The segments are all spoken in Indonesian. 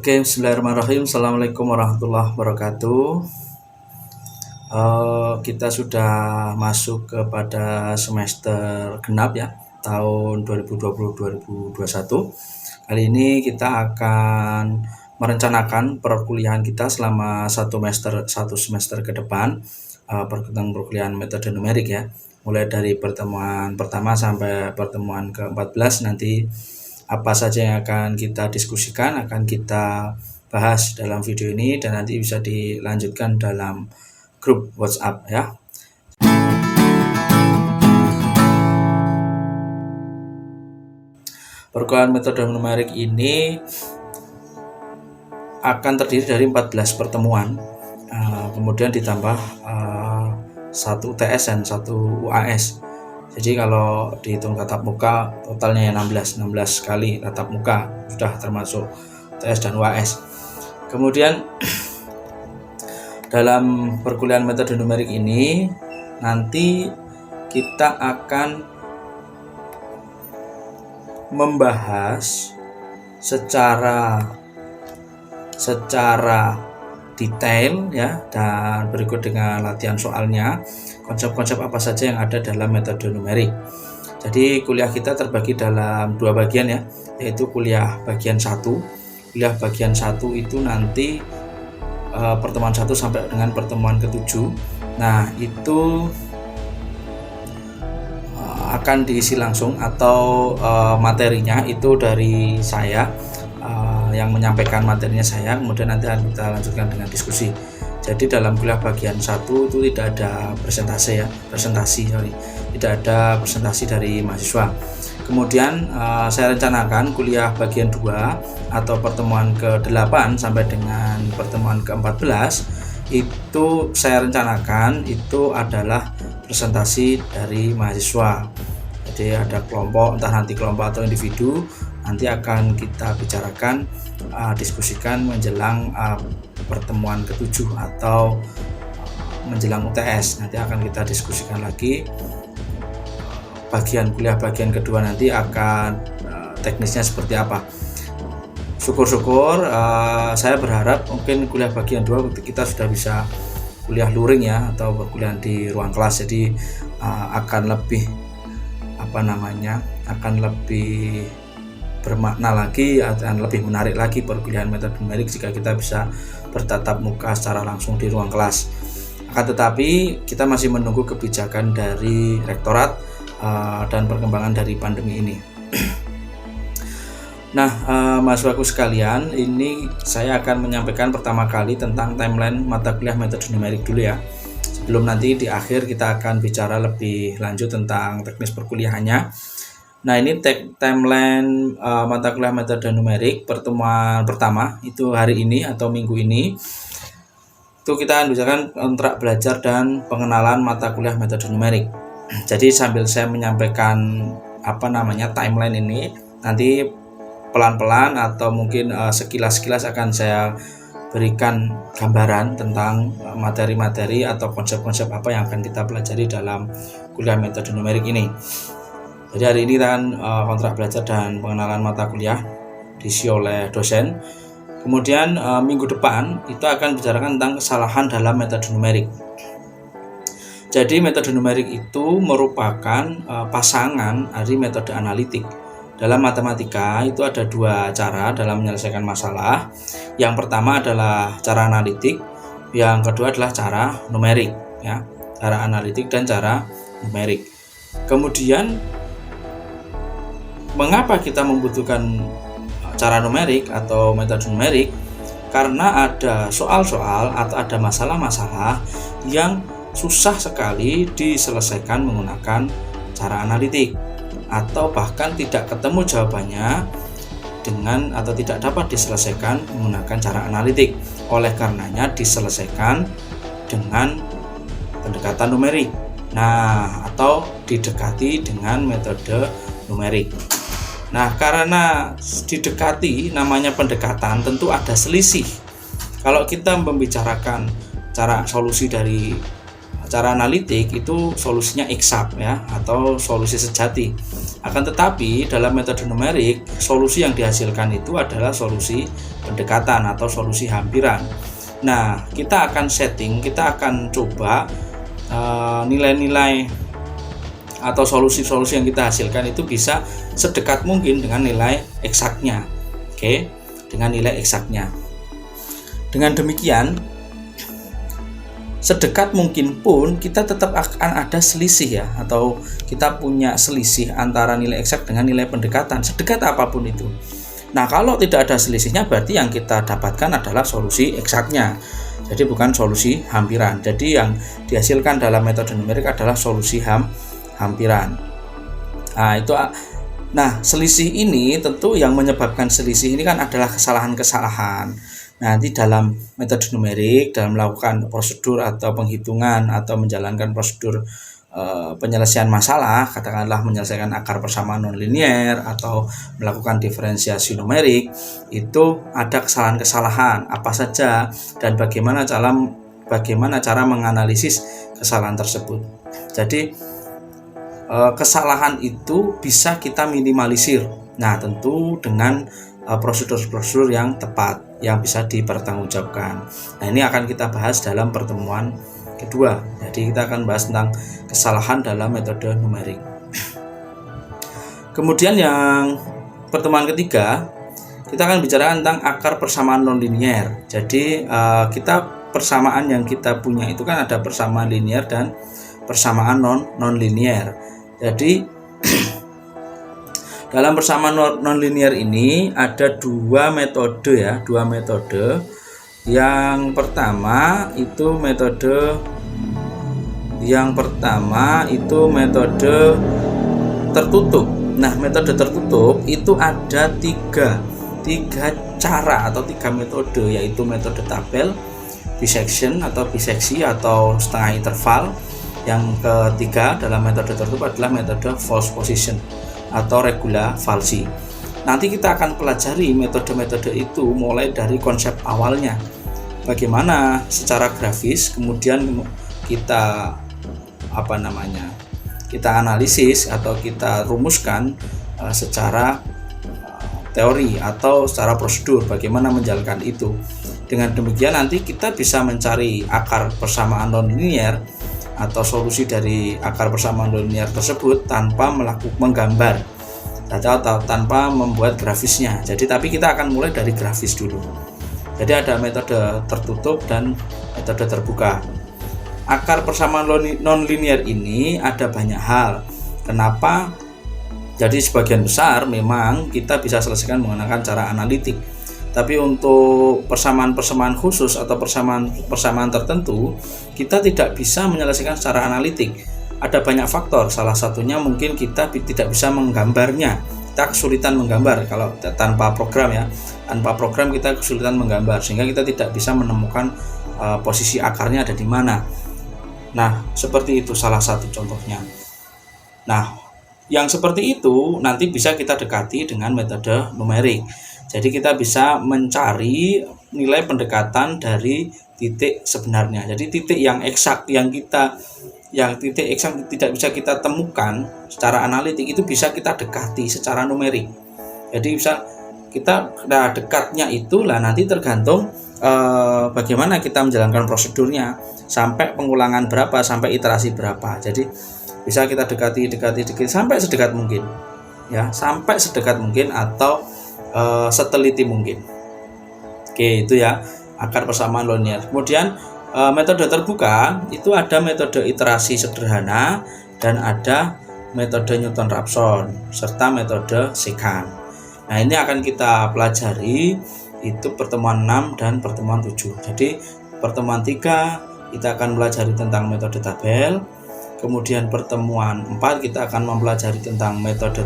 Oke, bismillahirrahmanirrahim. Assalamualaikum warahmatullahi wabarakatuh. Kita sudah masuk kepada semester genap ya, tahun 2020-2021. Kali ini kita akan merencanakan perkuliahan kita selama satu semester ke depan, perkuliahan metode numerik ya, mulai dari pertemuan pertama sampai pertemuan ke-14 nanti. Apa saja yang akan kita diskusikan, akan kita bahas dalam video ini dan nanti bisa dilanjutkan dalam grup WhatsApp ya. Perkuliahan metode numerik ini akan terdiri dari 14 pertemuan, kemudian ditambah 1 UTS dan 1 UAS. Jadi kalau dihitung tatap muka totalnya 16 kali tatap muka, sudah termasuk TS dan UAS. Kemudian dalam perkuliahan metode numerik ini nanti kita akan membahas secara detail ya, dan berikut dengan latihan soalnya konsep-konsep apa saja yang ada dalam metode numerik. Jadi kuliah kita terbagi dalam 2 bagian ya, yaitu kuliah bagian 1. Kuliah bagian 1 itu nanti pertemuan 1 sampai dengan pertemuan ke-7. Nah, itu akan diisi langsung atau materinya itu dari saya, yang menyampaikan materinya saya, kemudian nanti akan kita lanjutkan dengan diskusi. Jadi dalam kuliah bagian 1 itu tidak ada presentasi, tidak ada presentasi dari mahasiswa. Kemudian saya rencanakan kuliah bagian 2 atau pertemuan ke-8 sampai dengan pertemuan ke-14 itu saya rencanakan itu adalah presentasi dari mahasiswa. Jadi ada kelompok, entah nanti kelompok atau individu, nanti akan kita bicarakan, diskusikan menjelang pertemuan ke-7 atau menjelang UTS. Nanti akan kita diskusikan lagi. Kuliah bagian kedua nanti akan teknisnya seperti apa. Syukur-syukur saya berharap mungkin kuliah bagian 2 kita sudah bisa kuliah luring ya, atau berkuliah di ruang kelas. Jadi akan lebih bermakna lagi, akan lebih menarik lagi perkuliahan metode numerik jika kita bisa bertatap muka secara langsung di ruang kelas. Akan tetapi kita masih menunggu kebijakan dari rektorat dan perkembangan dari pandemi ini. Nah, mahasiswaku sekalian, ini saya akan menyampaikan pertama kali tentang timeline mata kuliah metode numerik dulu ya. Sebelum nanti di akhir kita akan bicara lebih lanjut tentang teknis perkuliahannya. Nah, ini timeline mata kuliah metode numerik pertemuan pertama itu hari ini atau minggu ini. Itu kita akan bicarakan kontrak belajar dan pengenalan mata kuliah metode numerik. Jadi sambil saya menyampaikan timeline ini, nanti pelan-pelan atau mungkin sekilas-sekilas akan saya berikan gambaran tentang materi-materi atau konsep-konsep apa yang akan kita pelajari dalam kuliah metode numerik ini. Jadi hari ini kan kontrak belajar dan pengenalan mata kuliah diisi oleh dosen. Kemudian minggu depan itu akan bicarakan tentang kesalahan dalam metode numerik. Jadi metode numerik itu merupakan pasangan dari metode analitik. Dalam matematika itu ada 2 cara dalam menyelesaikan masalah. Yang pertama adalah cara analitik, yang kedua adalah cara numerik ya. Cara analitik dan cara numerik. Kemudian mengapa kita membutuhkan cara numerik atau metode numerik? Karena ada soal-soal atau ada masalah-masalah yang susah sekali diselesaikan menggunakan cara analitik, atau bahkan tidak ketemu jawabannya atau tidak dapat diselesaikan menggunakan cara analitik. Oleh karenanya diselesaikan dengan pendekatan numerik. Nah, atau didekati dengan metode numerik. Nah, karena didekati namanya pendekatan, tentu ada selisih. Kalau kita membicarakan cara solusi dari secara analitik itu solusinya eksak ya, atau solusi sejati. Akan tetapi dalam metode numerik, solusi yang dihasilkan itu adalah solusi pendekatan atau solusi hampiran. Nah, kita akan kita akan coba nilai-nilai atau solusi-solusi yang kita hasilkan itu bisa sedekat mungkin dengan nilai eksaknya. Oke, dengan nilai eksaknya. Dengan demikian, sedekat mungkin pun kita tetap akan ada selisih ya, atau kita punya selisih antara nilai eksak dengan nilai pendekatan, sedekat apapun itu. Nah, kalau tidak ada selisihnya berarti yang kita dapatkan adalah solusi eksaknya. Jadi bukan solusi hampiran. Jadi yang dihasilkan dalam metode numerik adalah solusi hampiran. Nah, selisih ini tentu yang menyebabkan selisih ini kan adalah kesalahan-kesalahan. Nanti dalam metode numerik, dalam melakukan prosedur atau penghitungan atau menjalankan prosedur penyelesaian masalah, katakanlah menyelesaikan akar persamaan nonlinier atau melakukan diferensiasi numerik, itu ada kesalahan-kesalahan apa saja dan bagaimana cara menganalisis kesalahan tersebut. Jadi kesalahan itu bisa kita minimalisir. Nah, tentu dengan prosedur-prosedur yang tepat yang bisa dipertanggungjawabkan. Nah, ini akan kita bahas dalam pertemuan kedua. Jadi kita akan bahas tentang kesalahan dalam metode numerik. Kemudian yang pertemuan ketiga, kita akan bicara tentang akar persamaan nonlinier. Jadi persamaan yang kita punya itu kan ada persamaan linier dan persamaan nonlinier. Jadi dalam persamaan nonlinier ini ada dua metode ya, Yang pertama itu metode tertutup. Nah, metode tertutup itu ada tiga cara atau tiga metode, yaitu metode tabel, bisection atau biseksi atau setengah interval. Yang ketiga dalam metode tertutup adalah metode false position atau regula falsi. Nanti kita akan pelajari metode-metode itu mulai dari konsep awalnya, bagaimana secara grafis, kemudian kita kita analisis atau kita rumuskan secara teori atau secara prosedur bagaimana menjalankan itu. Dengan demikian nanti kita bisa mencari akar persamaan nonlinier atau solusi dari akar persamaan nonlinier tersebut tanpa menggambar atau tanpa membuat grafisnya. Tapi kita akan mulai dari grafis dulu. Jadi ada metode tertutup dan metode terbuka. Akar persamaan nonlinier ini ada banyak hal. Kenapa? Jadi sebagian besar memang kita bisa selesaikan menggunakan cara analitik. Tapi untuk persamaan-persamaan khusus atau persamaan tertentu, kita tidak bisa menyelesaikan secara analitik. Ada banyak faktor, salah satunya mungkin kita tidak bisa menggambarnya. Kita kesulitan menggambar kalau tanpa program ya. Tanpa program kita kesulitan menggambar sehingga kita tidak bisa menemukan posisi akarnya ada di mana. Nah, seperti itu salah satu contohnya. Nah, yang seperti itu nanti bisa kita dekati dengan metode numerik. Jadi kita bisa mencari nilai pendekatan dari titik sebenarnya. Jadi titik yang eksak titik eksak tidak bisa kita temukan secara analitik itu bisa kita dekati secara numerik. Jadi bisa kita dekatnya itulah nanti tergantung bagaimana kita menjalankan prosedurnya, sampai pengulangan berapa, sampai iterasi berapa. Jadi bisa kita dekati sampai sedekat mungkin ya, sampai sedekat mungkin atau seteliti mungkin. Oke, itu ya akar persamaan nonlinier. Kemudian metode terbuka itu ada metode iterasi sederhana dan ada metode Newton-Raphson serta metode sekant. Nah, ini akan kita pelajari itu pertemuan 6 dan pertemuan 7. Jadi pertemuan 3 kita akan pelajari tentang metode tabel. Kemudian pertemuan 4 kita akan mempelajari tentang metode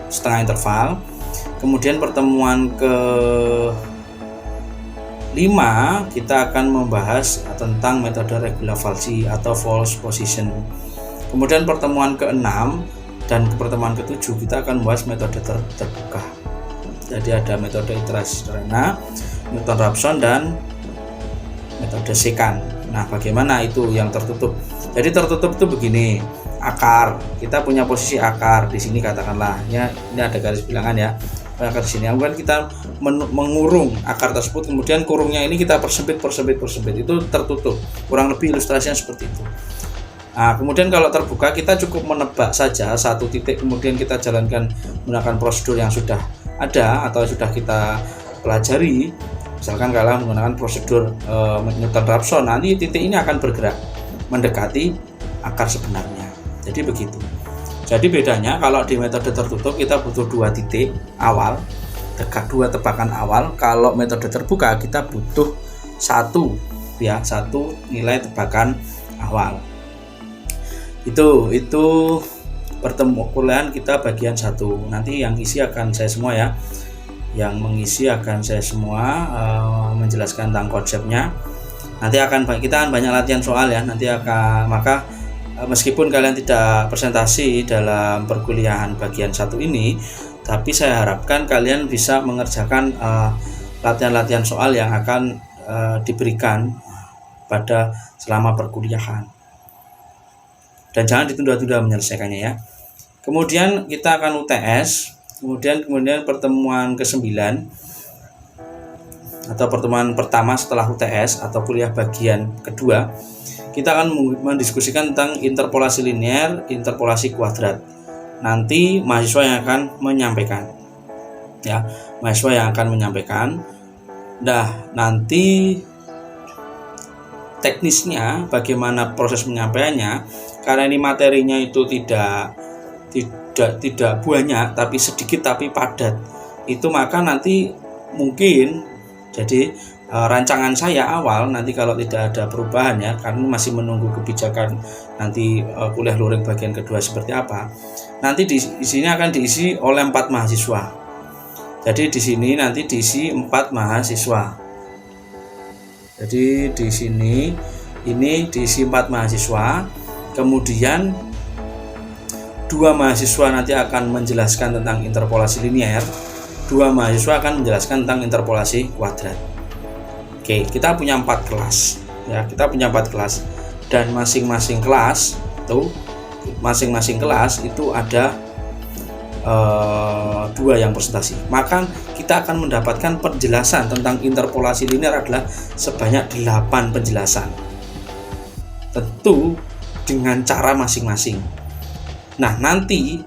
setengah interval. Kemudian pertemuan ke-5 kita akan membahas tentang metode regula falsi atau false position. Kemudian pertemuan ke-6 dan pertemuan ke-7 kita akan membahas metode terbuka. Jadi ada metode iterasi sederhana, Newton-Raphson dan metode sekan. Nah, bagaimana itu yang tertutup? Jadi tertutup itu begini, akar. Kita punya posisi akar di sini katakanlah. Ya, ini ada garis bilangan ya. Akar di sini. Kemudian kita mengurung akar tersebut, kemudian kurungnya ini kita persempit. Itu tertutup. Kurang lebih ilustrasinya seperti itu. Nah, kemudian kalau terbuka kita cukup menebak saja satu titik, kemudian kita jalankan menggunakan prosedur yang sudah ada atau sudah kita pelajari. Misalkan kalau menggunakan prosedur Newton-Raphson, nanti titik ini akan bergerak mendekati akar sebenarnya. Jadi begitu. Jadi bedanya kalau di metode tertutup kita butuh 2 titik awal, 2 tebakan awal. Kalau metode terbuka kita butuh 1 nilai tebakan awal. Itu pertemuan kita bagian 1. Nanti yang isi akan saya semua ya. Yang mengisi akan saya semua menjelaskan tentang konsepnya. Nanti kita akan banyak latihan soal ya. Maka meskipun kalian tidak presentasi dalam perkuliahan bagian 1 ini, tapi saya harapkan kalian bisa mengerjakan latihan-latihan soal yang akan diberikan pada selama perkuliahan. Dan jangan ditunda-tunda menyelesaikannya ya. Kemudian kita akan UTS. Kemudian pertemuan ke-9 atau pertemuan pertama setelah UTS atau kuliah bagian kedua, kita akan mendiskusikan tentang interpolasi linear, interpolasi kuadrat. Nanti mahasiswa yang akan menyampaikan. Ya, mahasiswa yang akan menyampaikan. Nah, nanti teknisnya bagaimana proses penyampaiannya, karena ini materinya itu tidak banyak tapi sedikit tapi padat, itu maka nanti mungkin jadi rancangan saya awal nanti kalau tidak ada perubahan ya, karena masih menunggu kebijakan nanti kuliah luring bagian kedua seperti apa, nanti di sini akan diisi oleh 4 mahasiswa. Jadi di sini nanti diisi 4 mahasiswa. Jadi di sini ini diisi 4 mahasiswa. Kemudian 2 mahasiswa nanti akan menjelaskan tentang interpolasi linear, 2 mahasiswa akan menjelaskan tentang interpolasi kuadrat. Oke, kita punya 4 kelas ya, dan masing-masing kelas itu ada 2 yang presentasi. Maka kita akan mendapatkan penjelasan tentang interpolasi linear adalah sebanyak 8 penjelasan, tentu dengan cara masing-masing. Nah, nanti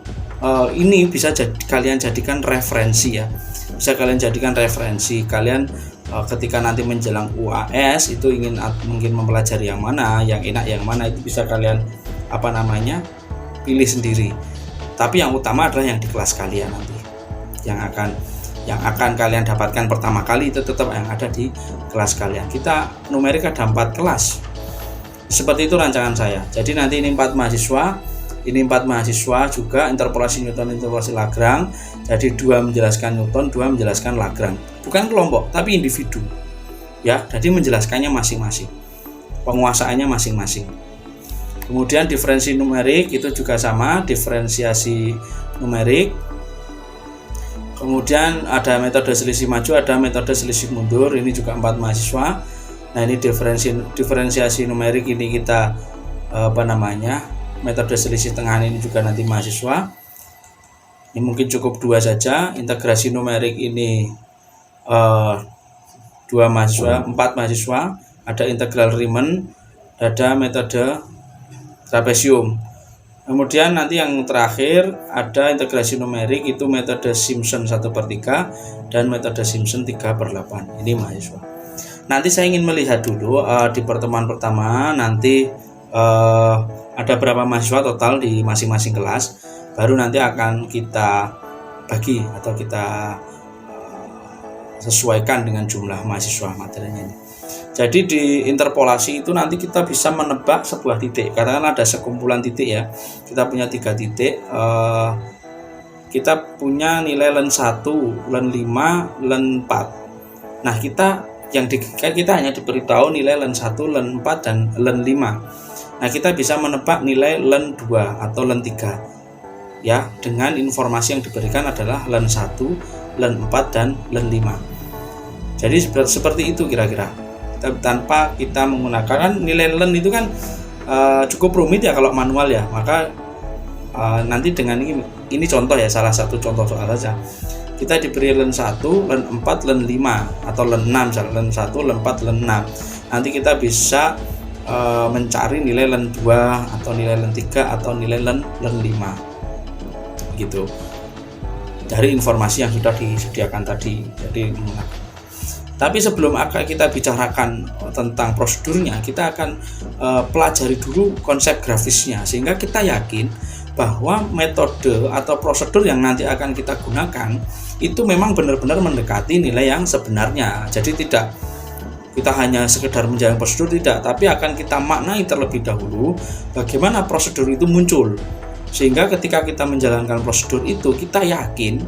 ini bisa kalian jadikan referensi ya. Bisa kalian jadikan referensi. Kalian ketika nanti menjelang UAS itu mungkin mempelajari yang mana, yang enak yang mana, itu bisa kalian pilih sendiri. Tapi yang utama adalah yang di kelas kalian nanti. Yang akan kalian dapatkan pertama kali itu tetap yang ada di kelas kalian. Kita numerik ada 4 kelas. Seperti itu rancangan saya. Jadi nanti ini 4 mahasiswa. Ini 4 mahasiswa juga interpolasi Newton, interpolasi Lagrange. Jadi 2 menjelaskan Newton, 2 menjelaskan Lagrange. Bukan kelompok, tapi individu. Ya, jadi menjelaskannya masing-masing. Penguasaannya masing-masing. Kemudian diferensi numerik itu juga sama, diferensiasi numerik. Kemudian ada metode selisih maju, ada metode selisih mundur. Ini juga 4 mahasiswa. Nah, ini diferensiasi numerik ini kita metode selisih tengah ini juga nanti mahasiswa. Ini mungkin cukup 2 saja. Integrasi numerik ini 4 mahasiswa. Ada integral Riemann, ada metode trapesium. Kemudian nanti yang terakhir ada integrasi numerik, itu metode Simpson 1/3 dan metode Simpson 3/8. Ini mahasiswa. Nanti saya ingin melihat dulu di pertemuan pertama nanti ada berapa mahasiswa total di masing-masing kelas, baru nanti akan kita bagi atau kita sesuaikan dengan jumlah mahasiswa materinya ini. Jadi di interpolasi itu nanti kita bisa menebak sebuah titik, karena ada sekumpulan titik ya. Kita punya 3 titik, kita punya nilai len 1, len 5, len 4. Nah, kita hanya diberitahu nilai len 1, len 4 dan len 5. Nah, kita bisa menebak nilai len 2 atau len 3 ya, dengan informasi yang diberikan adalah len 1, len 4 dan len 5. Jadi seperti itu kira-kira. tanpa kita menggunakan, kan nilai len itu kan cukup rumit ya kalau manual ya. Maka nanti dengan ini contoh ya, salah satu contoh soal saja. Kita diberi len 1, len 4, len 5 atau len 6, misalnya len 1, len 4, len 6. Nanti kita bisa mencari nilai len 2 atau nilai len 3 atau nilai len 5 gitu dari informasi yang sudah disediakan tadi. Jadi tapi sebelum akan kita bicarakan tentang prosedurnya, kita akan pelajari dulu konsep grafisnya, sehingga kita yakin bahwa metode atau prosedur yang nanti akan kita gunakan itu memang benar-benar mendekati nilai yang sebenarnya. Jadi tidak kita hanya sekedar menjalankan prosedur, tidak, tapi akan kita maknai terlebih dahulu bagaimana prosedur itu muncul, sehingga ketika kita menjalankan prosedur itu kita yakin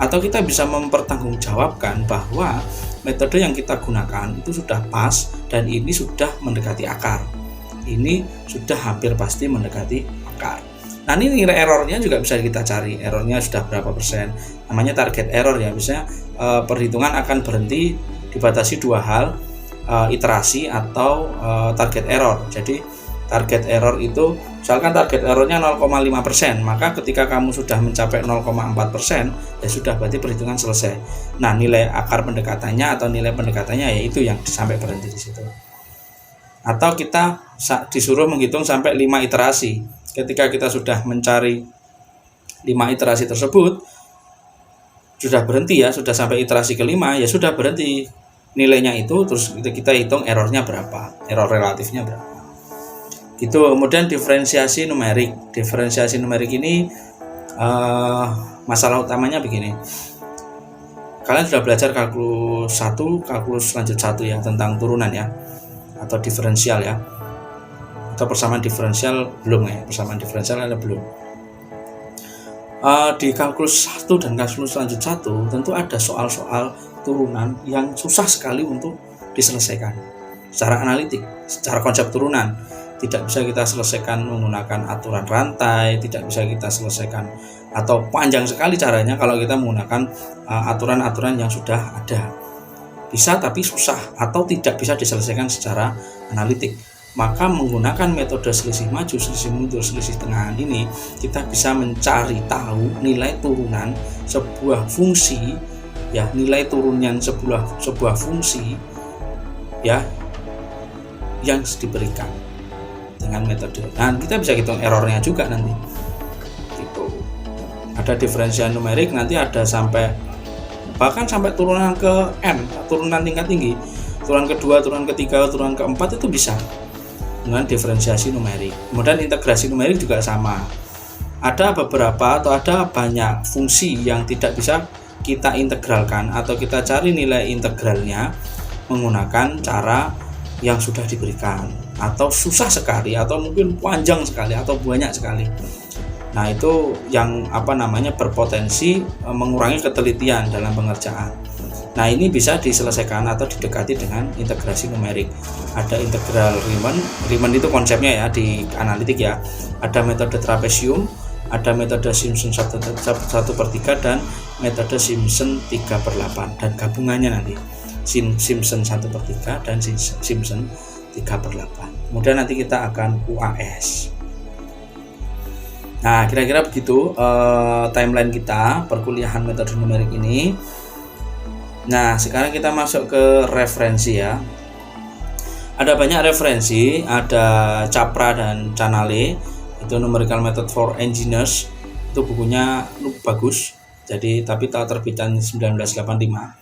atau kita bisa mempertanggungjawabkan bahwa metode yang kita gunakan itu sudah pas dan ini sudah mendekati akar, ini sudah hampir pasti mendekati akar. Nah, ini nilai errornya juga bisa kita cari, errornya sudah berapa persen, namanya target error ya. Misalnya perhitungan akan berhenti dibatasi dua hal, iterasi atau target error. Jadi target error itu, misalkan target errornya 0,5%, maka ketika kamu sudah mencapai 0,4% ya sudah, berarti perhitungan selesai. Nah, nilai akar pendekatannya atau nilai pendekatannya yaitu yang sampai berhenti di situ. Atau kita disuruh menghitung sampai 5 iterasi. Ketika kita sudah mencari 5 iterasi tersebut, sudah berhenti ya, sudah sampai iterasi ke-5 ya sudah berhenti nilainya itu, terus kita hitung errornya berapa, error relatifnya berapa gitu. Kemudian diferensiasi numerik. Diferensiasi numerik ini masalah utamanya begini, kalian sudah belajar kalkulus 1, kalkulus lanjut 1 ya, tentang turunan ya, atau diferensial ya, atau persamaan diferensial belum ya, persamaan diferensial ada belum. Di kalkulus 1 dan kalkulus lanjut 1 tentu ada soal-soal turunan yang susah sekali untuk diselesaikan secara analitik, secara konsep turunan. Tidak bisa kita selesaikan menggunakan aturan rantai, tidak bisa kita selesaikan, atau panjang sekali caranya kalau kita menggunakan aturan-aturan yang sudah ada. Bisa tapi susah atau tidak bisa diselesaikan secara analitik. Maka menggunakan metode selisih maju, selisih mundur, selisih tengah ini, kita bisa mencari tahu nilai turunan sebuah fungsi ya, nilai turunan sebuah fungsi ya yang diberikan dengan metode. Nah, kita bisa hitung errornya juga nanti. Gitu. Ada diferensial numerik, nanti ada sampai bahkan sampai turunan ke n, turunan tingkat tinggi, turunan kedua, turunan ketiga, turunan keempat itu bisa dengan diferensiasi numerik. Kemudian integrasi numerik juga sama. Ada beberapa atau ada banyak fungsi yang tidak bisa kita integralkan atau kita cari nilai integralnya menggunakan cara yang sudah diberikan, atau susah sekali, atau mungkin panjang sekali, atau banyak sekali. Nah, itu yang berpotensi mengurangi ketelitian dalam pengerjaan. Nah, ini bisa diselesaikan atau didekati dengan integrasi numerik. Ada integral Riemann itu konsepnya ya di analitik ya. Ada metode trapesium, ada metode Simpson 1/3 dan metode Simpson 3/8, dan gabungannya nanti Simpson 1/3 dan Simpson 3/8. Kemudian nanti kita akan UAS. Nah, kira-kira begitu timeline kita perkuliahan metode numerik ini. Nah, sekarang kita masuk ke referensi ya. Ada banyak referensi, ada Capra dan Canale, itu Numerical Method for Engineers. Itu bukunya bagus. Jadi tapi terbitan 1985.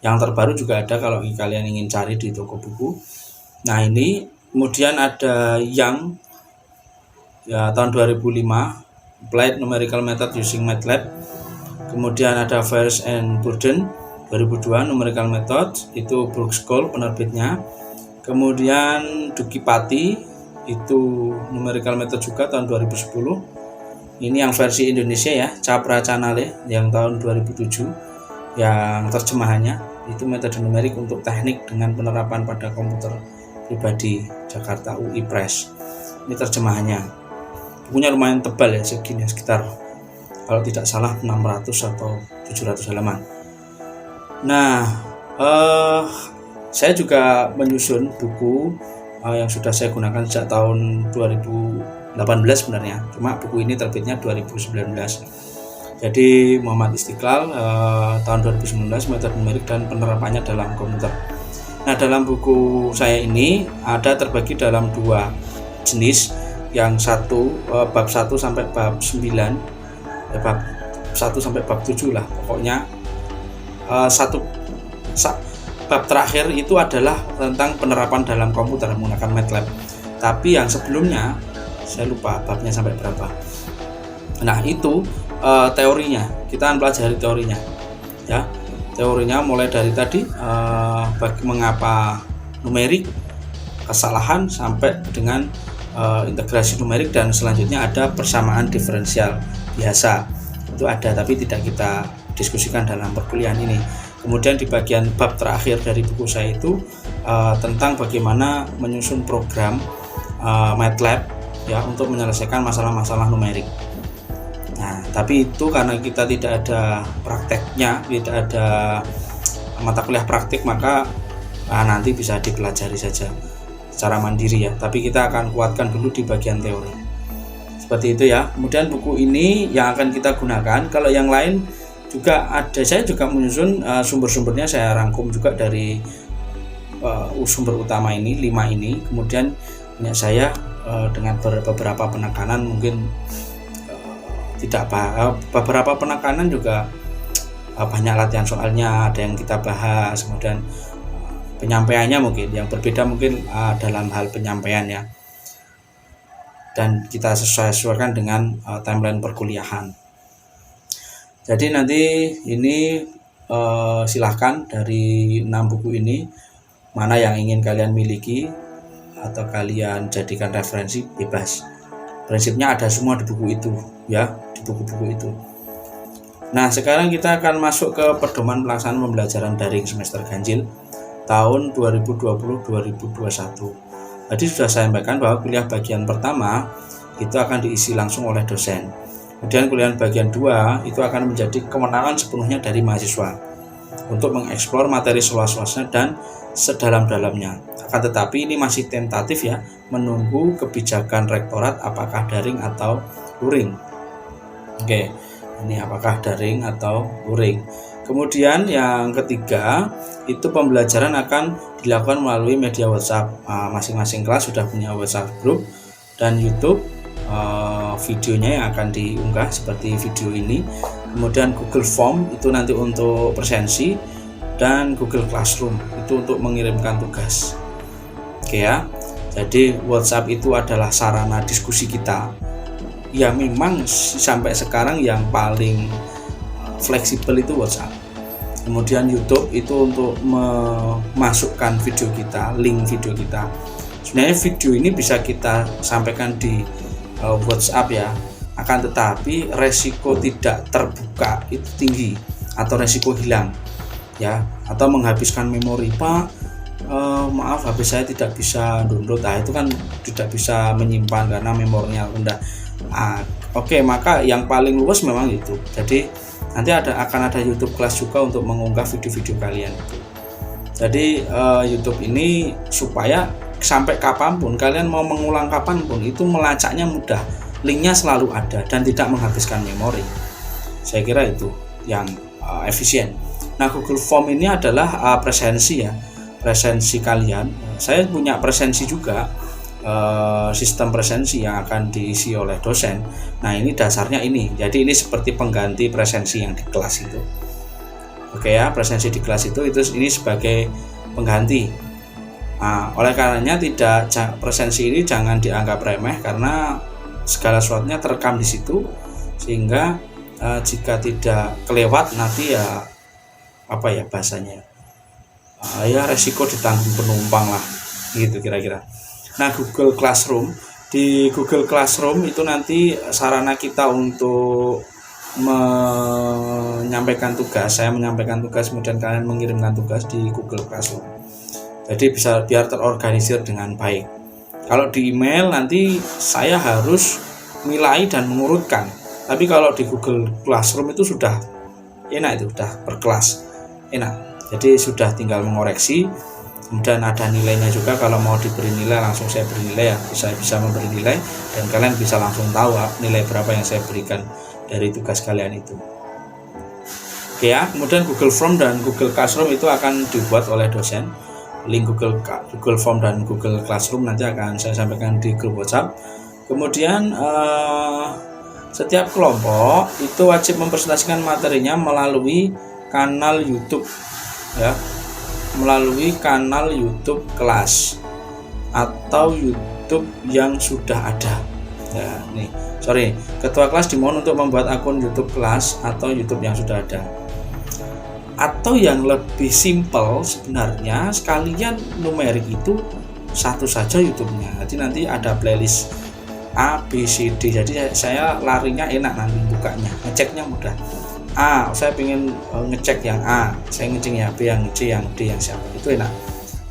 Yang terbaru juga ada kalau kalian ingin cari di toko buku. Nah, ini kemudian ada Yang ya tahun 2005, Applied Numerical Method Using MATLAB. Kemudian ada Fires and Burden 2002, Numerical Method, itu Brooks Cole penerbitnya. Kemudian Dukipati, itu Numerical Method juga tahun 2010. Ini yang versi Indonesia ya, Capra Canale yang tahun 2007, yang terjemahannya itu metode numerik untuk teknik dengan penerapan pada komputer pribadi, Jakarta UI Press. Ini terjemahannya. Bukunya lumayan tebal ya, segini sekitar kalau tidak salah 600 atau 700 halaman. Nah, Saya juga menyusun buku yang sudah saya gunakan sejak tahun 2018 sebenarnya, cuma buku ini terbitnya 2019. Jadi Muhammad Istiqlal tahun 2019, metode numerik dan penerapannya dalam komputer. Nah, dalam buku saya ini ada terbagi dalam 2 jenis. Yang satu bab 1 sampai bab 9, bab 1 sampai bab 7 lah pokoknya. Bab terakhir itu adalah tentang penerapan dalam komputer menggunakan MATLAB. Tapi yang sebelumnya saya lupa babnya sampai berapa. Nah, itu teorinya, kita akan pelajari teorinya ya. Teorinya mulai dari tadi mengapa numerik, kesalahan, sampai dengan integrasi numerik, dan selanjutnya ada persamaan diferensial biasa. Itu ada tapi tidak kita diskusikan dalam perkuliahan ini. Kemudian di bagian bab terakhir dari buku saya itu tentang bagaimana menyusun program MATLAB ya untuk menyelesaikan masalah-masalah numerik. Nah, tapi itu karena kita tidak ada prakteknya, tidak ada mata kuliah praktik, maka nanti bisa dipelajari saja secara mandiri ya. Tapi kita akan kuatkan dulu di bagian teori. Seperti itu ya. Kemudian buku ini yang akan kita gunakan. Kalau yang lain juga ada, saya juga menyusun sumber-sumbernya, saya rangkum juga dari sumber utama ini, 5 ini. Kemudian punya saya dengan beberapa penekanan, mungkin tidak beberapa penekanan juga banyak latihan soalnya, ada yang kita bahas. Kemudian penyampaiannya mungkin yang berbeda, mungkin dalam hal penyampaian ya, dan kita sesuaikan dengan timeline perkuliahan. Jadi nanti ini silahkan dari 6 buku ini mana yang ingin kalian miliki atau kalian jadikan referensi, bebas. Prinsipnya ada semua di buku itu ya, di buku-buku itu. Nah, sekarang kita akan masuk ke pedoman pelaksanaan pembelajaran daring semester ganjil tahun 2020-2021. Tadi sudah saya sampaikan bahwa kuliah bagian pertama itu akan diisi langsung oleh dosen. Kemudian kuliah bagian 2 itu akan menjadi kewenangan sepenuhnya dari mahasiswa untuk mengeksplor materi seluas-luasnya dan sedalam-dalamnya. Akan tetapi ini masih tentatif ya, menunggu kebijakan rektorat apakah daring atau luring. Oke, ini apakah daring atau luring. Kemudian yang ketiga itu pembelajaran akan dilakukan melalui media WhatsApp. Masing-masing kelas sudah punya WhatsApp group dan YouTube. Videonya yang akan diunggah seperti video ini. Kemudian Google Form itu nanti untuk presensi, dan Google Classroom itu untuk mengirimkan tugas. Oke ya. Jadi WhatsApp itu adalah sarana diskusi kita. Ya memang sampai sekarang yang paling fleksibel itu WhatsApp. Kemudian YouTube itu untuk memasukkan video kita, link video kita. Sebenarnya video ini bisa kita sampaikan di WhatsApp ya, akan tetapi resiko tidak terbuka itu tinggi, atau resiko hilang ya, atau menghabiskan memori. Pak, maaf HP saya tidak bisa download. Nah, itu kan tidak bisa menyimpan karena memorinya rendah. Oke, maka yang paling luas memang itu. Jadi nanti akan ada YouTube kelas juga untuk mengunggah video-video kalian itu. Jadi YouTube ini supaya sampai kapanpun kalian mau mengulang kapanpun itu melacaknya mudah, linknya selalu ada dan tidak menghabiskan memori. Saya kira itu yang efisien. Nah, Google Form ini adalah presensi ya, presensi kalian. Saya punya presensi juga, sistem presensi yang akan diisi oleh dosen. Nah, ini dasarnya ini. Jadi ini seperti pengganti presensi yang di kelas itu. Oke ya, presensi di kelas itu ini sebagai pengganti. Nah, oleh karenanya presensi ini jangan dianggap remeh karena segala sesuatunya terekam di situ, sehingga jika tidak kelewat nanti ya apa ya bahasanya, ya resiko ditanggung penumpang lah gitu kira-kira. Nah, Google Classroom, di Google Classroom itu nanti sarana kita untuk menyampaikan tugas. Saya menyampaikan tugas, kemudian kalian mengirimkan tugas di Google Classroom. Jadi bisa biar terorganisir dengan baik. Kalau di email nanti saya harus nilai dan mengurutkan. Tapi kalau di Google Classroom itu sudah enak, itu sudah per kelas enak. Jadi sudah tinggal mengoreksi Kemudian ada nilainya juga, kalau mau diberi nilai langsung saya beri nilai ya, saya bisa memberi nilai dan kalian bisa langsung tahu nilai berapa yang saya berikan dari tugas kalian itu. Oke ya, kemudian Google Form dan Google Classroom itu akan dibuat oleh dosen. Link Google Form dan Google Classroom nanti akan saya sampaikan di grup WhatsApp. Kemudian setiap kelompok itu wajib mempresentasikan materinya melalui kanal YouTube ya, melalui kanal YouTube kelas atau YouTube yang sudah ada. Ya, nih, sorry, ketua kelas dimohon untuk membuat akun YouTube kelas atau YouTube yang sudah ada. Atau yang lebih simpel sebenarnya sekalian numerik itu satu saja YouTube-nya. Jadi nanti ada playlist A, B, C, D. Jadi saya larinya enak nanti bukanya, ngeceknya mudah. A, saya pengen ngecek yang A, saya ngecek yang B, yang C, yang D, yang siapa, itu enak.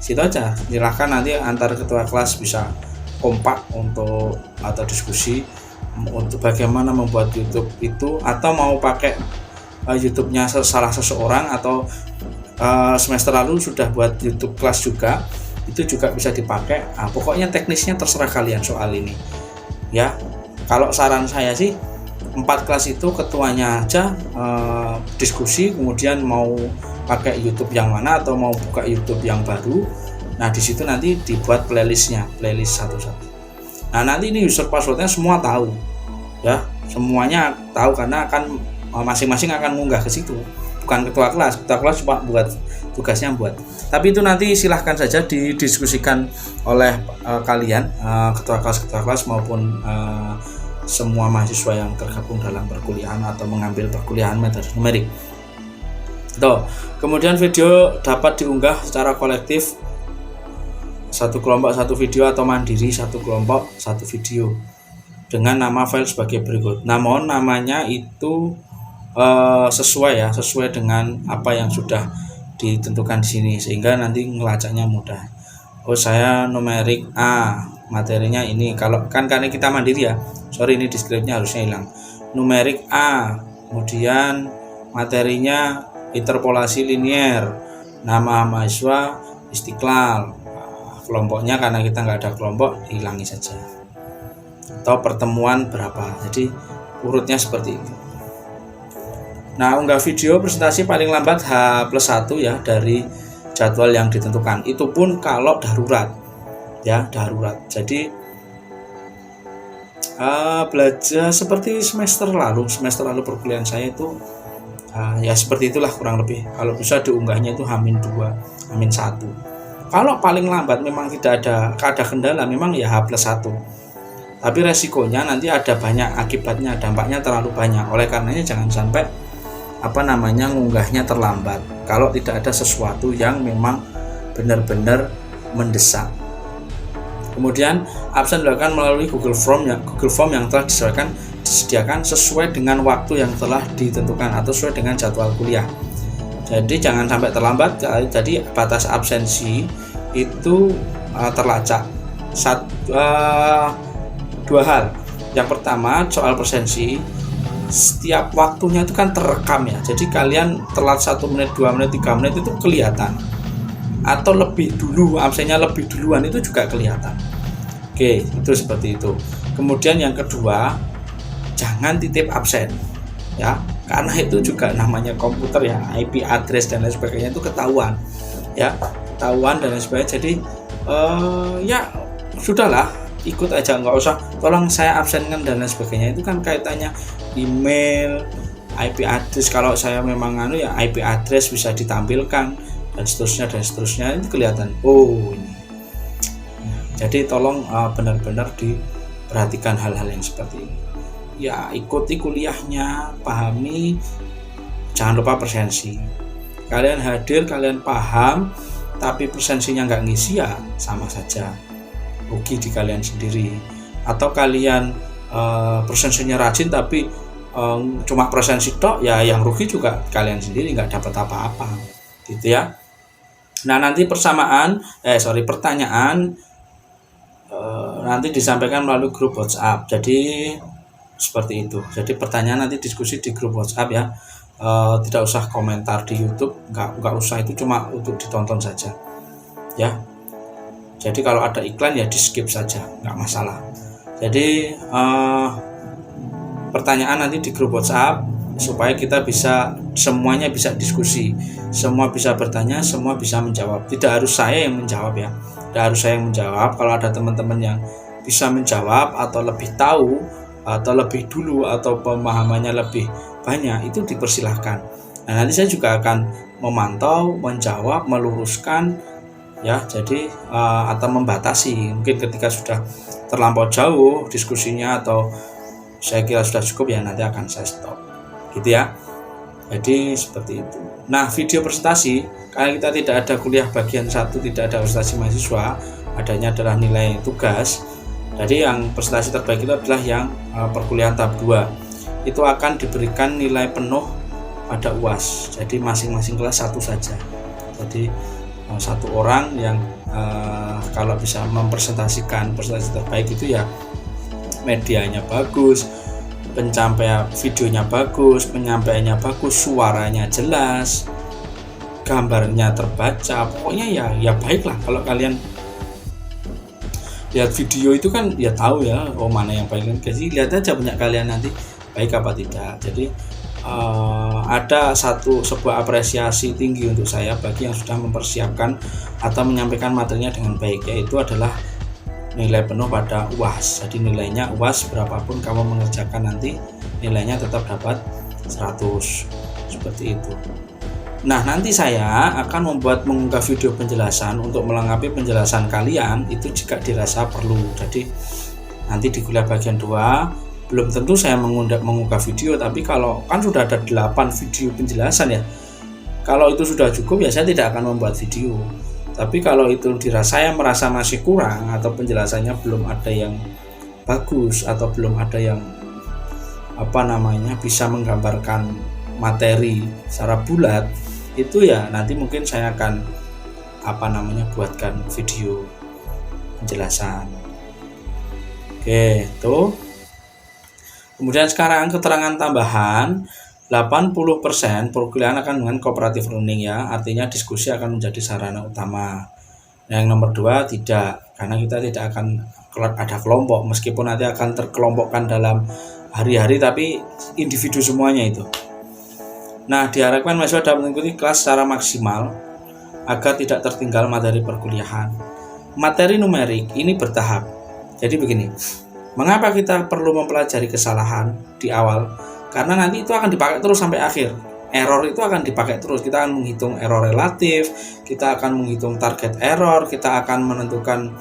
Situ aja. Silahkan nanti antar ketua kelas bisa kompak untuk atau diskusi untuk bagaimana membuat YouTube itu, atau mau pakai YouTube-nya salah seseorang, atau semester lalu sudah buat YouTube kelas juga, itu juga bisa dipakai. Pokoknya teknisnya terserah kalian soal ini ya. Kalau saran saya sih 4 kelas itu ketuanya aja diskusi, kemudian mau pakai YouTube yang mana atau mau buka YouTube yang baru. Nah di situ nanti dibuat playlistnya, playlist satu-satu. Nah nanti ini user passwordnya semua tahu ya, semuanya tahu karena akan masing-masing akan mengunggah ke situ, bukan ketua kelas cuma buat tugasnya buat. Tapi itu nanti silahkan saja didiskusikan oleh kalian, ketua kelas maupun semua mahasiswa yang tergabung dalam perkuliahan atau mengambil perkuliahan metode numerik. Kemudian video dapat diunggah secara kolektif, satu kelompok satu video, atau mandiri satu kelompok satu video dengan nama file sebagai berikut. Namun namanya itu sesuai dengan apa yang sudah ditentukan di sini, sehingga nanti ngelacaknya mudah. Saya numerik A, materinya ini. Kalau kan karena kita mandiri ya, sorry ini deskripsinya harusnya hilang. Numerik A, kemudian materinya interpolasi linier, nama mahasiswa Istiqlal. Kelompoknya karena kita nggak ada kelompok, hilangi saja. Atau pertemuan berapa, jadi urutnya seperti itu. Nah, unggah video presentasi paling lambat H+1 ya dari jadwal yang ditentukan. Itu pun kalau darurat ya, darurat. Jadi belajar seperti semester lalu perkuliahan saya itu ya seperti itulah kurang lebih. Kalau bisa diunggahnya itu H-2, H-1. Kalau paling lambat memang tidak ada kendala, memang ya H+1. Tapi resikonya nanti ada banyak akibatnya, dampaknya terlalu banyak. Oleh karenanya jangan sampai ngunggahnya terlambat kalau tidak ada sesuatu yang memang benar-benar mendesak. Kemudian absen dilakukan melalui Google Form yang telah disediakan sesuai dengan waktu yang telah ditentukan atau sesuai dengan jadwal kuliah. Jadi jangan sampai terlambat. Jadi batas absensi itu terlacak. Dua hal. Yang pertama soal presensi, setiap waktunya itu kan terekam ya, jadi kalian telat 1 menit, 2 menit, 3 menit itu kelihatan, atau lebih dulu absennya lebih duluan itu juga kelihatan. Oke, itu seperti itu. Kemudian yang kedua, jangan titip absen ya, karena itu juga namanya komputer ya, IP address dan lain sebagainya itu ketahuan dan lain sebagainya. Jadi ya sudahlah, ikut aja, nggak usah tolong saya absenkan dan lain sebagainya. Itu kan kaitannya email, IP address. Kalau saya memang ya IP address bisa ditampilkan dan seterusnya itu kelihatan. Ini. Jadi tolong benar-benar diperhatikan hal-hal yang seperti ini. Ya ikuti kuliahnya, pahami, jangan lupa presensi. Kalian hadir, kalian paham, tapi presensinya nggak ngisi ya sama saja, rugi di kalian sendiri. Atau kalian presensinya rajin tapi cuma presensi tok, ya yang rugi juga kalian sendiri, nggak dapat apa-apa gitu ya. Nah nanti pertanyaan nanti disampaikan melalui grup WhatsApp. Jadi seperti itu. Jadi pertanyaan nanti diskusi di grup WhatsApp ya. Tidak usah komentar di YouTube, nggak usah, itu cuma untuk ditonton saja. ya. Jadi kalau ada iklan ya di skip saja, nggak masalah. Jadi pertanyaan nanti di grup WhatsApp supaya kita semuanya bisa diskusi, semua bisa bertanya, semua bisa menjawab. Tidak harus saya yang menjawab ya, tidak harus saya yang menjawab. Kalau ada teman-teman yang bisa menjawab atau lebih tahu atau lebih dulu atau pemahamannya lebih banyak, itu dipersilahkan. Nah, nanti saya juga akan memantau, menjawab, meluruskan ya. Jadi atau membatasi, mungkin ketika sudah terlampau jauh diskusinya atau saya kira sudah cukup ya, nanti akan saya stop gitu ya. Jadi seperti itu. Nah, video presentasi, karena kita tidak ada kuliah bagian 1, tidak ada presentasi mahasiswa, adanya adalah nilai tugas. Jadi yang presentasi terbaik itu adalah yang perkuliahan tahap 2. Itu akan diberikan nilai penuh pada UAS. Jadi masing-masing kelas 1 saja. Jadi satu orang yang kalau bisa mempresentasikan presentasi terbaik itu ya medianya bagus, pencapaian videonya bagus, penyampaiannya bagus, suaranya jelas, gambarnya terbaca, pokoknya ya baiklah. Kalau kalian lihat video itu kan ya tahu ya, oh mana yang paling. Jadi lihat aja punya kalian nanti baik apa tidak. Jadi ada sebuah apresiasi tinggi untuk saya bagi yang sudah mempersiapkan atau menyampaikan materinya dengan baik, yaitu adalah nilai penuh pada UAS. Jadi nilainya UAS berapapun kamu mengerjakan nanti nilainya tetap dapat 100 seperti itu. Nah, nanti saya akan mengunggah video penjelasan untuk melengkapi penjelasan kalian itu jika dirasa perlu. Jadi nanti di kuliah bagian 2 belum tentu saya mengunggah video, tapi kalau kan sudah ada 8 video penjelasan ya, kalau itu sudah cukup ya saya tidak akan membuat video. Tapi kalau itu saya merasa masih kurang atau penjelasannya belum ada yang bagus atau belum ada yang bisa menggambarkan materi secara bulat, itu ya nanti mungkin saya akan buatkan video penjelasan. Oke, tuh. Kemudian sekarang keterangan tambahan, 80% perkuliahan akan dengan cooperative learning ya, artinya diskusi akan menjadi sarana utama. Yang nomor 2 tidak, karena kita tidak akan ada kelompok, meskipun nanti akan terkelompokkan dalam hari-hari, tapi individu semuanya itu. Nah, diharapkan mahasiswa dapat mengikuti kelas secara maksimal agar tidak tertinggal materi perkuliahan. Materi numerik ini bertahap. Jadi begini, mengapa kita perlu mempelajari kesalahan di awal? Karena nanti itu akan dipakai terus sampai akhir. Error itu akan dipakai terus. Kita akan menghitung error relatif, kita akan menghitung target error, kita akan menentukan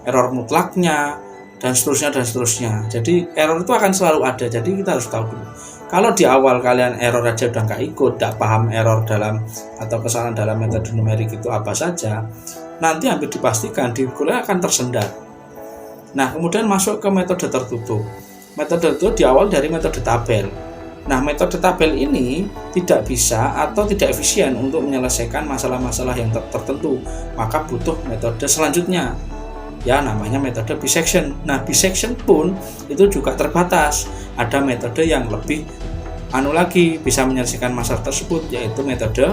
error mutlaknya, dan seterusnya. Jadi error itu akan selalu ada. Jadi kita harus tahu dulu. Kalau di awal kalian error aja udah nggak ikut, tidak paham error dalam atau kesalahan dalam metode numerik itu apa saja, nanti hampir dipastikan di kuliah akan tersendat. Nah, kemudian masuk ke metode tertutup. Metode itu di awal dari metode tabel. Nah, metode tabel ini tidak bisa atau tidak efisien untuk menyelesaikan masalah-masalah yang tertentu. Maka butuh metode selanjutnya. Ya, namanya metode bisection. Nah, bisection pun itu juga terbatas. Ada metode yang lebih lagi bisa menyelesaikan masalah tersebut, yaitu metode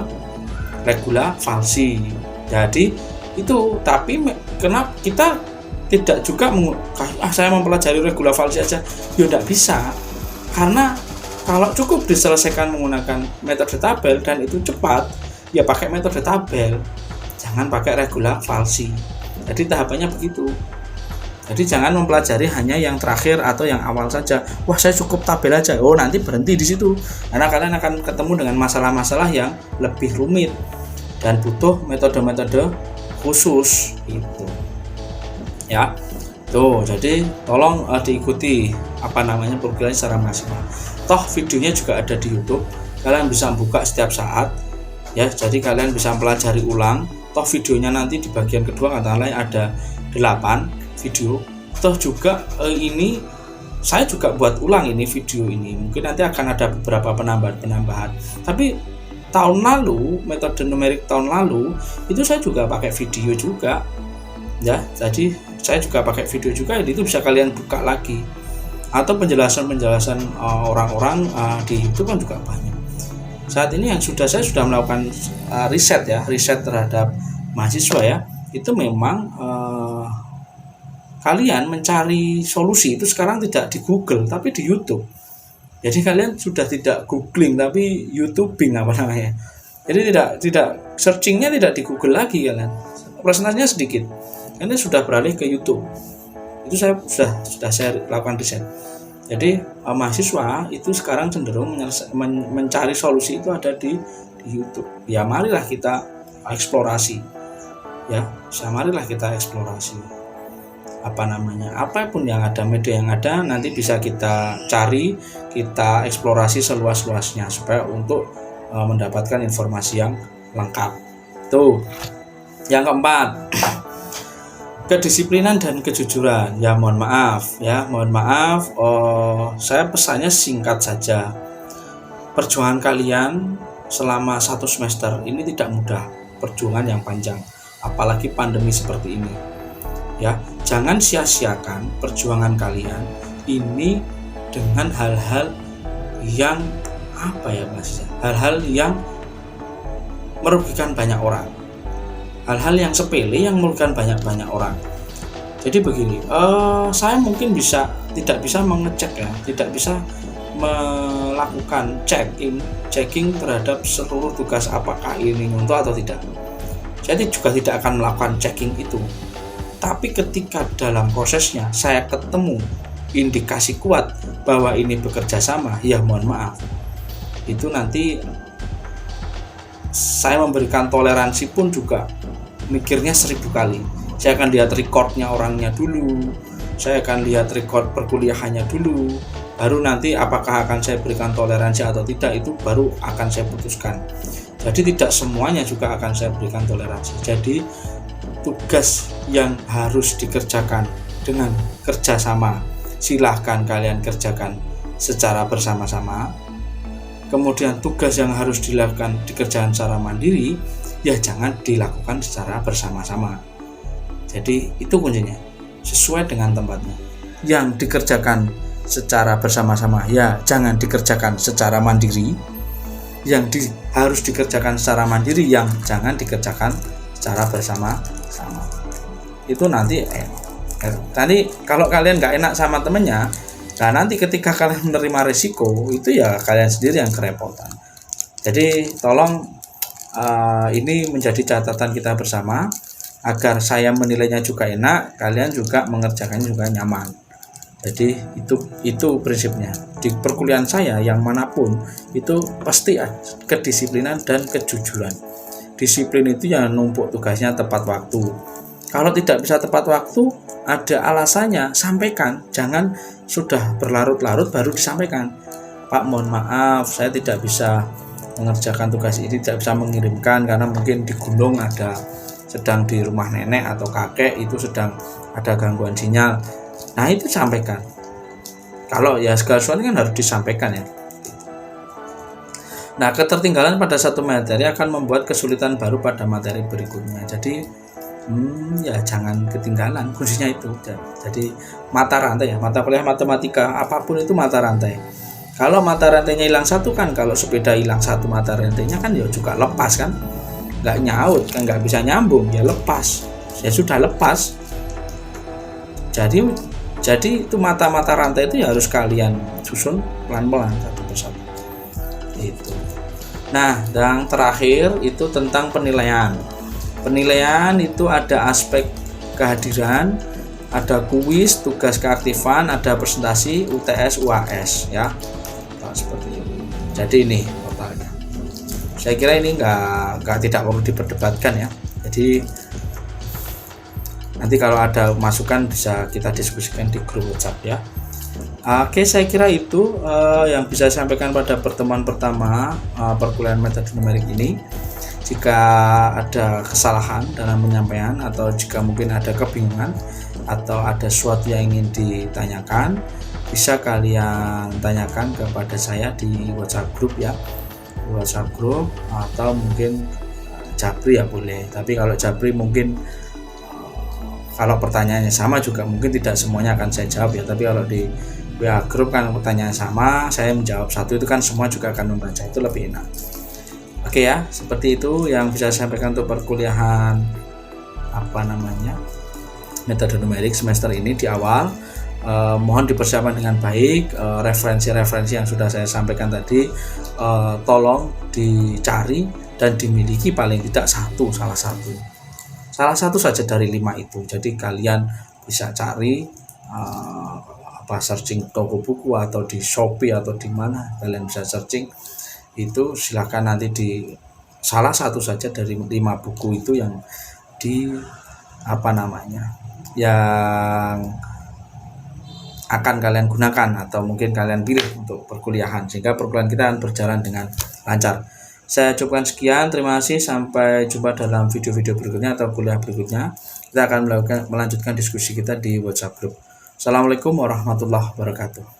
regula falsi. Jadi itu, tapi kenapa kita tidak juga saya mempelajari regula falsi aja, ya tidak bisa, karena kalau cukup diselesaikan menggunakan metode tabel dan itu cepat, ya pakai metode tabel, jangan pakai regula falsi. Jadi tahapannya begitu. Jadi jangan mempelajari hanya yang terakhir atau yang awal saja. Wah, saya cukup tabel aja. Oh, nanti berhenti di situ. Karena kalian akan ketemu dengan masalah-masalah yang lebih rumit dan butuh metode-metode khusus itu. Ya, tuh. Jadi tolong diikuti perkuliahan secara maksimal. Toh videonya juga ada di YouTube. Kalian bisa buka setiap saat. Ya, jadi kalian bisa pelajari ulang. Toh videonya nanti di bagian kedua katakanlah ada 8 video. Toh juga ini saya juga buat ulang ini video ini. Mungkin nanti akan ada beberapa penambahan. Tapi tahun lalu, metode numerik tahun lalu itu saya juga pakai video juga. Ya, jadi saya juga pakai video juga, itu bisa kalian buka lagi. Atau penjelasan orang-orang di YouTube kan juga banyak. saat ini yang saya sudah melakukan riset terhadap mahasiswa ya, itu memang kalian mencari solusi itu sekarang tidak di Google tapi di YouTube. Jadi kalian sudah tidak googling tapi YouTubing apa namanya. Jadi tidak searchingnya tidak di Google lagi kalian. Presentasinya sedikit. Kalian sudah beralih ke YouTube. Itu saya sudah saya lakukan riset. Jadi mahasiswa itu sekarang cenderung mencari solusi itu ada di YouTube. Ya marilah kita eksplorasi. Ya, marilah kita eksplorasi. Apapun yang ada, media yang ada nanti bisa kita cari, kita eksplorasi seluas-luasnya supaya untuk mendapatkan informasi yang lengkap. Tuh. Yang keempat, kedisiplinan dan kejujuran. Ya mohon maaf, saya pesannya singkat saja. Perjuangan kalian selama 1 semester ini tidak mudah, perjuangan yang panjang, apalagi pandemi seperti ini. Ya, jangan sia-siakan perjuangan kalian ini dengan hal-hal yang hal-hal yang merugikan banyak orang. Hal-hal yang sepele yang merugikan banyak orang. Jadi begini, saya mungkin tidak bisa mengecek ya, tidak bisa melakukan checking terhadap seluruh tugas apakah ini untuk atau tidak. Saya juga tidak akan melakukan checking itu. Tapi ketika dalam prosesnya saya ketemu indikasi kuat bahwa ini bekerja sama, ya mohon maaf, itu nanti saya memberikan toleransi pun juga mikirnya 1000 kali. Saya akan lihat recordnya orangnya dulu, saya akan lihat record perkuliahannya dulu, baru nanti apakah akan saya berikan toleransi atau tidak, itu baru akan saya putuskan. Jadi tidak semuanya juga akan saya berikan toleransi. Jadi tugas yang harus dikerjakan dengan kerjasama, silahkan kalian kerjakan secara bersama-sama. Kemudian tugas yang harus dikerjakan secara mandiri, ya jangan dilakukan secara bersama-sama. Jadi itu kuncinya, sesuai dengan tempatnya. Yang dikerjakan secara bersama-sama, ya jangan dikerjakan secara mandiri. Yang harus dikerjakan secara mandiri, yang jangan dikerjakan secara bersama-sama. Itu nanti kalau kalian nggak enak sama temennya, nah nanti ketika kalian menerima risiko itu ya kalian sendiri yang kerepotan. Jadi tolong ini menjadi catatan kita bersama agar saya menilainya juga enak, kalian juga mengerjakannya juga nyaman. Jadi itu prinsipnya di perkuliahan saya yang manapun itu pasti kedisiplinan dan kejujuran. Disiplin itu yang numpuk tugasnya tepat waktu. Kalau tidak bisa tepat waktu, ada alasannya, sampaikan. Jangan sudah berlarut-larut baru disampaikan. Pak, mohon maaf, saya tidak bisa mengerjakan tugas ini, tidak bisa mengirimkan karena mungkin di gunung sedang di rumah nenek atau kakek, itu sedang ada gangguan sinyal. Nah, itu sampaikan. Kalau ya segala sesuatu kan harus disampaikan ya. Nah, ketertinggalan pada satu materi akan membuat kesulitan baru pada materi berikutnya. Jadi ya jangan ketinggalan, kuncinya itu. Jadi mata rantai ya, mata kuliah matematika apapun itu mata rantai. Kalau mata rantainya hilang satu kan, kalau sepeda hilang satu mata rantainya kan ya juga lepas kan, nggak nyaut kan, nggak bisa nyambung, ya lepas, ya sudah lepas. Jadi itu mata-mata rantai itu ya harus kalian susun pelan-pelan satu persatu. Itu. Nah, yang terakhir itu tentang penilaian. Penilaian itu ada aspek kehadiran, ada kuis, tugas keaktifan, ada presentasi, UTS, UAS ya. Nah, seperti itu. Jadi ini totalnya. Saya kira ini tidak perlu diperdebatkan ya. Jadi nanti kalau ada masukan bisa kita diskusikan di grup WhatsApp ya. Oke, saya kira itu yang bisa saya sampaikan pada pertemuan pertama perkuliahan metode numerik ini. Jika ada kesalahan dalam penyampaian atau jika mungkin ada kebingungan atau ada sesuatu yang ingin ditanyakan, bisa kalian tanyakan kepada saya di WhatsApp group ya, di WhatsApp group, atau mungkin Japri ya boleh. Tapi kalau Japri mungkin kalau pertanyaannya sama juga mungkin tidak semuanya akan saya jawab ya. Tapi kalau di WA group kan pertanyaan sama, saya menjawab satu, itu kan semua juga akan membaca, itu lebih enak. Oke ya, seperti itu yang bisa saya sampaikan untuk perkuliahan metode numerik semester ini di awal. Mohon dipersiapkan dengan baik. Referensi-referensi yang sudah saya sampaikan tadi tolong dicari dan dimiliki paling tidak salah satu saja dari 5 itu. Jadi kalian bisa cari searching toko buku atau di Shopee atau di mana kalian bisa searching itu, silahkan nanti di salah satu saja dari 5 buku itu yang yang akan kalian gunakan atau mungkin kalian pilih untuk perkuliahan, sehingga perkuliahan kita akan berjalan dengan lancar. Saya cukupkan sekian, terima kasih, sampai jumpa dalam video-video berikutnya atau kuliah berikutnya. Kita akan melanjutkan diskusi kita di WhatsApp group. Assalamualaikum warahmatullahi wabarakatuh.